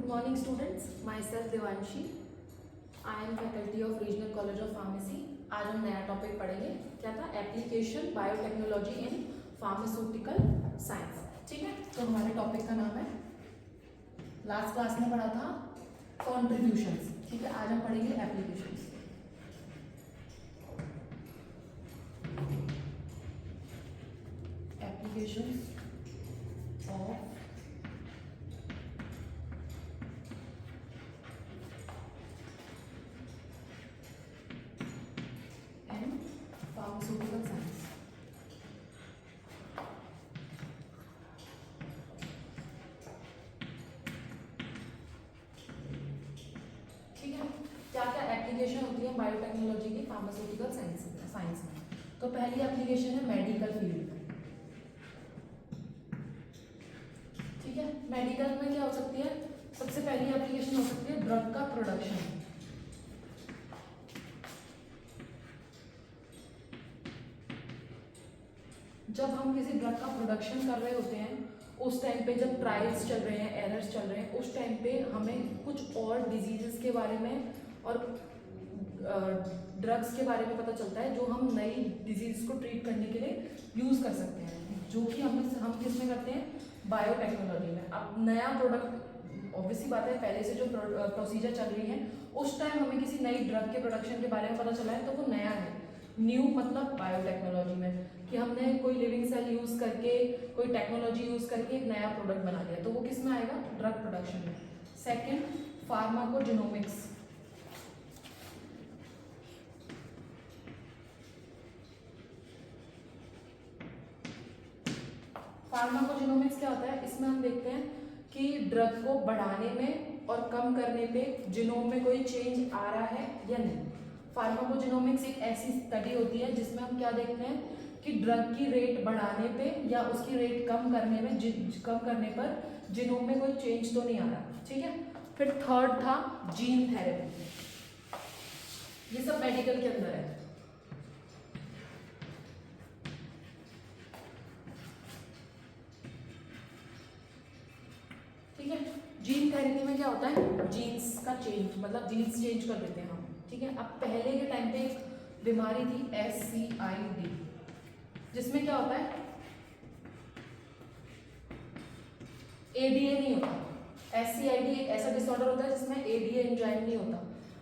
Good morning students, myself Devanshi. I am faculty of Regional College of Pharmacy. आज हम नया topic पढ़ेंगे। क्या था? Application biotechnology in pharmaceutical science. ठीक है, तो हमारे टॉपिक का नाम है, लास्ट क्लास में पढ़ा था कॉन्ट्रीब्यूशंस। ठीक है, आज हम पढ़ेंगे applications. Applications of pharmaceutical science. ठीक है, क्या क्या एप्लीकेशन होती है बायोटेक्नोलॉजी की फार्मास्यूटिकल साइंस में। तो पहली एप्लीकेशन है मेडिकल फील्ड में। ठीक है, मेडिकल में क्या हो सकती है? सबसे पहली एप्लीकेशन हो सकती है ड्रग का प्रोडक्शन। जब हम किसी ड्रग का प्रोडक्शन कर रहे होते हैं, उस टाइम पे जब ट्रायल्स चल रहे हैं, एरर्स चल रहे हैं, उस टाइम पे हमें कुछ और डिजीजेस के बारे में और ड्रग्स के बारे में पता चलता है जो हम नई डिजीज को ट्रीट करने के लिए यूज़ कर सकते हैं, जो कि हम किस में करते हैं? बायोटेक्नोलॉजी में। अब नया प्रोडक्ट, ऑब्वियसली बात है, पहले से जो प्रोसीजर चल रही है, उस टाइम हमें किसी नई ड्रग के प्रोडक्शन के बारे में पता चला है, तो वो नया है। न्यू मतलब बायोटेक्नोलॉजी में कि हमने कोई लिविंग सेल यूज़ करके, कोई टेक्नोलॉजी यूज़ करके एक नया प्रोडक्ट बना दिया, तो वो किस में आएगा? ड्रग प्रोडक्शन में। Second, pharmacogenomics. फार्माकोजेनोमिक्स क्या होता है? इसमें हम देखते हैं कि ड्रग को बढ़ाने में और कम करने पे जीनोम में कोई चेंज आ रहा है या नहीं। फार्माकोजेनोमिक्स एक ऐसी स्टडी होती है जिसमें हम क्या देखते हैं कि ड्रग की रेट बढ़ाने पे या उसकी रेट कम करने पर जीनोम में कोई चेंज तो नहीं आ रहा। ठीक है, फिर थर्ड था जीन थेरेपी। ये सब मेडिकल के अंदर है। ठीक है, जीन थेरेपी में क्या होता है? जीन्स का चेंज, मतलब जीन्स चेंज कर देते हैं हम। ठीक है, अब पहले के टाइम पे एक बीमारी थी SCID, जिसमें क्या होता है? ADA नहीं होता। SCID एक ऐसा डिसऑर्डर होता है जिसमें ADA एंजाइम नहीं होता।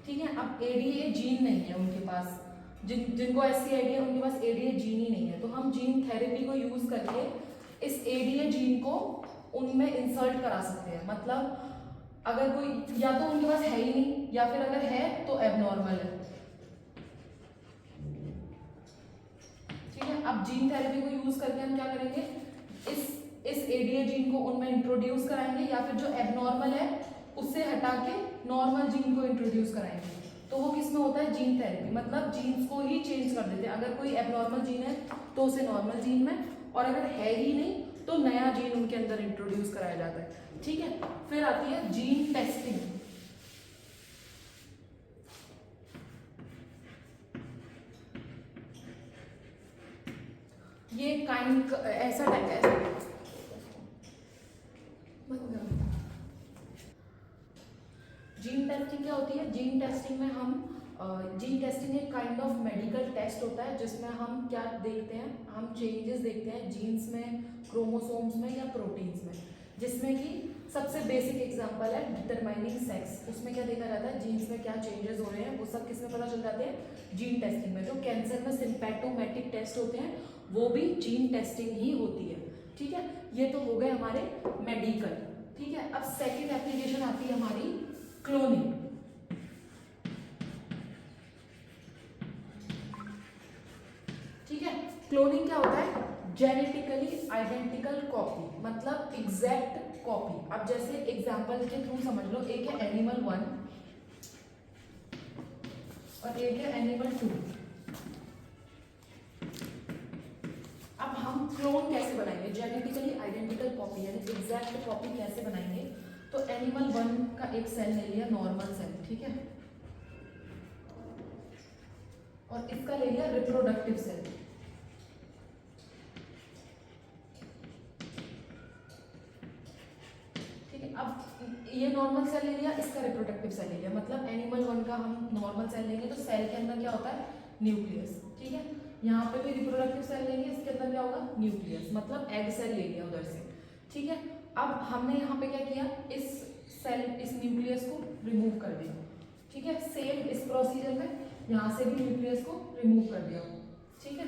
ठीक है, अब ADA जीन नहीं है उनके पास, जिनको SCID है उनके पास ADA जीन ही नहीं है, तो हम जीन थेरेपी को यूज करके इस ADA जीन को उनमें इंसर्ट करा सकते हैं। मतलब अगर कोई, या तो उनके पास है ही नहीं, या फिर अगर है तो एबनॉर्मल है। ठीक है, अब जीन थेरेपी को यूज करके हम क्या करेंगे? इस ADA जीन को उनमें इंट्रोड्यूस कराएंगे, या फिर जो एबनॉर्मल है उससे हटा के नॉर्मल जीन को इंट्रोड्यूस कराएंगे। तो वो किस में होता है? Gene therapy. मतलब जीन्स को ही चेंज कर देते हैं। अगर कोई एबनॉर्मल जीन है तो उसे नॉर्मल जीन में, और अगर है ही नहीं तो नया जीन उनके अंदर इंट्रोड्यूस कराया जाता है। ठीक है, फिर आती है जीन टेस्टिंग। ये काइंड ऐसा टाइप है। जीन टेस्टिंग क्या होती है? जीन टेस्टिंग में जीन टेस्टिंग एक काइंड ऑफ मेडिकल टेस्ट होता है जिसमें हम क्या देखते हैं? हम चेंजेस देखते हैं जीन्स में, क्रोमोसोम्स में या प्रोटीन्स में, जिसमें कि सबसे बेसिक एग्जांपल है डिटरमाइनिंग सेक्स। उसमें क्या देखा जाता है? जीन्स में क्या चेंजेस हो रहे हैं, वो सब किसमें पता चल जाते हैं? जीन टेस्टिंग में। जो कैंसर में सिम्पैटोमेटिक टेस्ट होते हैं वो भी जीन टेस्टिंग ही होती है। ठीक है, ये तो हो गए हमारे मेडिकल। ठीक है, अब सेकेंड एप्लीकेशन आती है हमारी क्लोनिंग। ठीक है, क्लोनिंग क्या होता है? जेनेटिकली आइडेंटिकल कॉपी, मतलब एग्जैक्ट कॉपी। अब जैसे एग्जांपल के थ्रू समझ लो, एक है एनिमल 1 और एक है एनिमल 2। अब हम क्लोन कैसे बनाएंगे? जेनेटिकली आइडेंटिकल कॉपी यानी एग्जैक्ट कॉपी कैसे बनाएंगे? तो एनिमल 1 का एक सेल ले लिया, नॉर्मल सेल। ठीक है, और इसका ले लिया रिप्रोडक्टिव सेल। ठीक है, अब ये नॉर्मल सेल ले लिया, इसका रिप्रोडक्टिव सेल ले लिया, मतलब एनिमल वन का हम नॉर्मल सेल लेंगे तो सेल के अंदर क्या होता है, न्यूक्लियस, ठीक है। यहाँ पे भी रिप्रोडक्टिव सेल लेंगे, इसके अंदर क्या होगा, न्यूक्लियस, मतलब एग सेल ले लिया उधर से, ठीक है। अब हमने यहाँ पे क्या किया, इस सेल, इस न्यूक्लियस को रिमूव कर दिया, ठीक है। सेम इस प्रोसीजर में यहाँ से भी न्यूक्लियस को रिमूव कर दिया, ठीक है।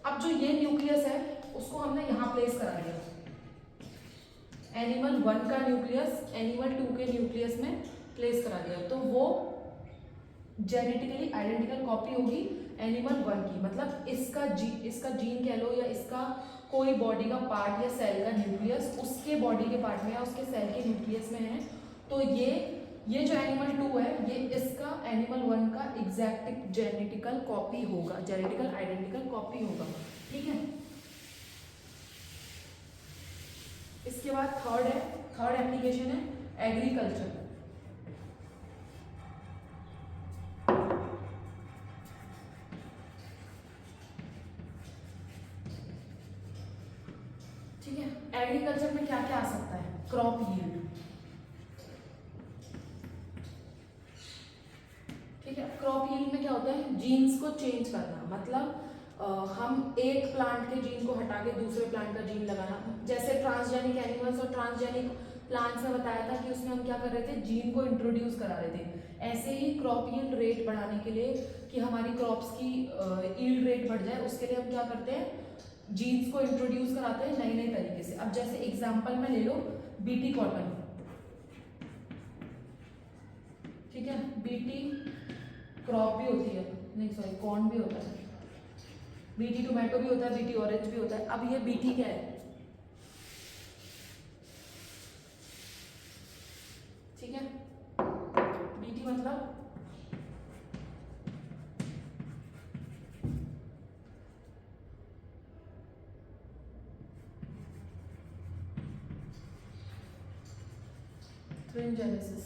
अब जो ये न्यूक्लियस है उसको हमने यहाँ प्लेस करा दिया, एनिमल वन का न्यूक्लियस एनिमल टू के न्यूक्लियस में प्लेस करा दिया, तो वो जेनेटिकली आइडेंटिकल कॉपी होगी एनिमल वन की, मतलब इसका जीन कह लो या इसका कोई बॉडी का पार्ट या सेल का न्यूक्लियस उसके बॉडी के पार्ट में या उसके सेल के न्यूक्लियस में है, तो ये जो एनिमल टू है ये इसका एनिमल वन का एग्जैक्ट जेनेटिकल कॉपी होगा, जेनेटिकल आइडेंटिकल कॉपी होगा, ठीक है। इसके बाद थर्ड एप्लीकेशन है एग्रीकल्चर। ठीक है, एग्रीकल्चर में क्या क्या आ सकता है, क्रॉप यील्ड, ठीक है। क्रॉप यील्ड में क्या होता है, जीन्स को चेंज करना, मतलब हम एक प्लांट के जीन को हटा के दूसरे प्लांट का जीन लगाना, जैसे ट्रांसजेनिक एनिमल्स और ट्रांसजेनिक प्लांट्स में बताया था कि उसमें हम क्या कर रहे थे, जीन को इंट्रोड्यूस करा रहे थे। ऐसे ही क्रॉप यील्ड रेट बढ़ाने के लिए कि हमारी क्रॉप्स की यील्ड रेट बढ़ जाए, उसके लिए हम क्या करते हैं, जीन्स को इंट्रोड्यूस कराते हैं नई नई तरीके से। अब जैसे एग्जाम्पल में ले लो बीटी कॉटन, ठीक है, बीटी क्रॉप भी होती है, नहीं सॉरी कॉर्न भी होता है, बीटी टोमेटो भी होता है, बीटी ऑरेंज भी होता है। अब ये बीटी क्या है, ठीक है, बीटी मतलब थ्रिनजेनेसिस,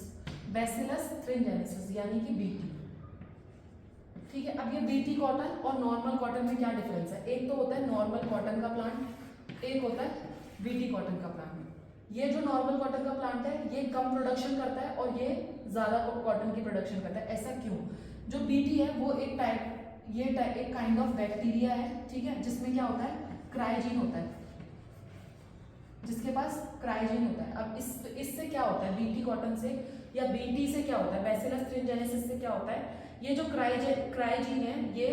बैसिलस थ्रिनजेनेसिस यानी कि बीटी, ठीक है। अब ये बीटी कॉटन और नॉर्मल कॉटन में क्या डिफरेंस है, एक तो होता है नॉर्मल कॉटन का प्लांट, एक होता है बीटी कॉटन का प्लांट। ये जो नॉर्मल कॉटन का प्लांट है ये कम प्रोडक्शन करता है और ये ज्यादा कॉटन की प्रोडक्शन करता है, ऐसा क्यों, जो बीटी है वो एक काइंड ऑफ बैक्टीरिया है, ठीक है, जिसमें क्या होता है, क्राइजीन होता है, जिसके पास क्राइजीन होता है। अब इससे क्या होता है, बीटी कॉटन से या बीटी से क्या होता है, बैसिलस थ्रिनजेनेसिस से क्या होता है, ये जो क्राइजीन है ये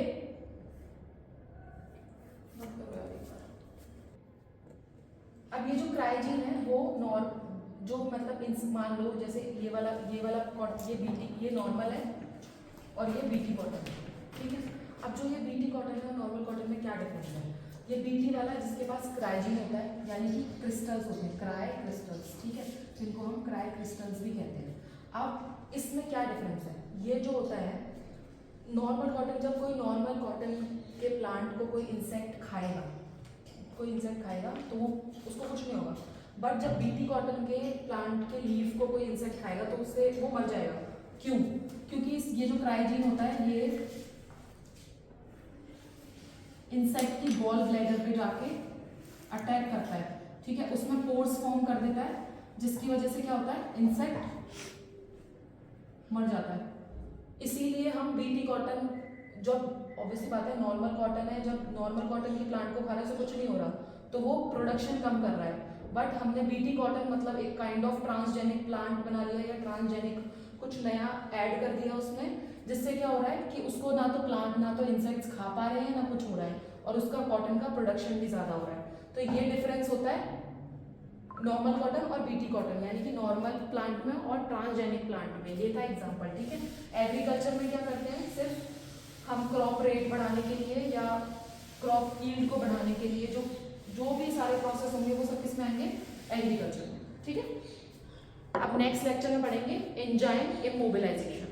अब ये जो क्राइजीन है वो जो मतलब मान लो जैसे ये वाला ये बीटी, ये नॉर्मल है और ये बीटी कॉटन, ठीक है। अब जो ये बीटी कॉटन है और नॉर्मल कॉटन में क्या डिफरेंस है, ये बीटी वाला जिसके पास क्राइजीन होता है यानी कि क्रिस्टल्स होते हैं, क्राई क्रिस्टल्स, ठीक है, जिनको हम क्राई क्रिस्टल्स भी कहते हैं। अब इसमें क्या डिफरेंस है, ये जो होता है नॉर्मल कॉटन, जब कोई नॉर्मल कॉटन के प्लांट को कोई इंसेक्ट खाएगा तो वो उसको कुछ नहीं होगा, बट जब बीटी कॉटन के प्लांट के लीफ को कोई इंसेक्ट खाएगा तो उससे वो मर जाएगा, क्यों, क्योंकि ये जो क्राइजीन होता है ये इंसेक्ट की गॉल ब्लैडर पे जाके अटैक करता है, ठीक है, उसमें पोर्स फॉर्म कर देता है, जिसकी वजह से क्या होता है, इंसेक्ट मर जाता है। इसीलिए हम बीटी कॉटन, जब ऑब्वियसली बात है नॉर्मल कॉटन है, जब नॉर्मल कॉटन की प्लांट को खाने से कुछ नहीं हो रहा तो वो प्रोडक्शन कम कर रहा है, बट हमने बीटी कॉटन मतलब एक काइंड ऑफ ट्रांसजेनिक प्लांट बना लिया या ट्रांसजेनिक कुछ नया ऐड कर दिया उसमें, जिससे क्या हो रहा है कि उसको ना तो प्लांट ना तो इंसेक्ट्स खा पा रहे हैं ना कुछ हो रहा है, और उसका कॉटन का प्रोडक्शन भी ज़्यादा हो रहा है। तो ये डिफरेंस होता है नॉर्मल कॉटन और बीटी कॉटन, यानी कि नॉर्मल प्लांट में और ट्रांसजेनिक प्लांट में। ये था एग्जांपल, ठीक है। एग्रीकल्चर में क्या करते हैं, सिर्फ हम क्रॉप रेट बढ़ाने के लिए या क्रॉप यील्ड को बढ़ाने के लिए जो भी सारे प्रोसेस होंगे वो सब किसमें आएंगे, एग्रीकल्चर में, ठीक है। अब नेक्स्ट लेक्चर में पढ़ेंगे एंजाइम इमोबिलाइजेशन।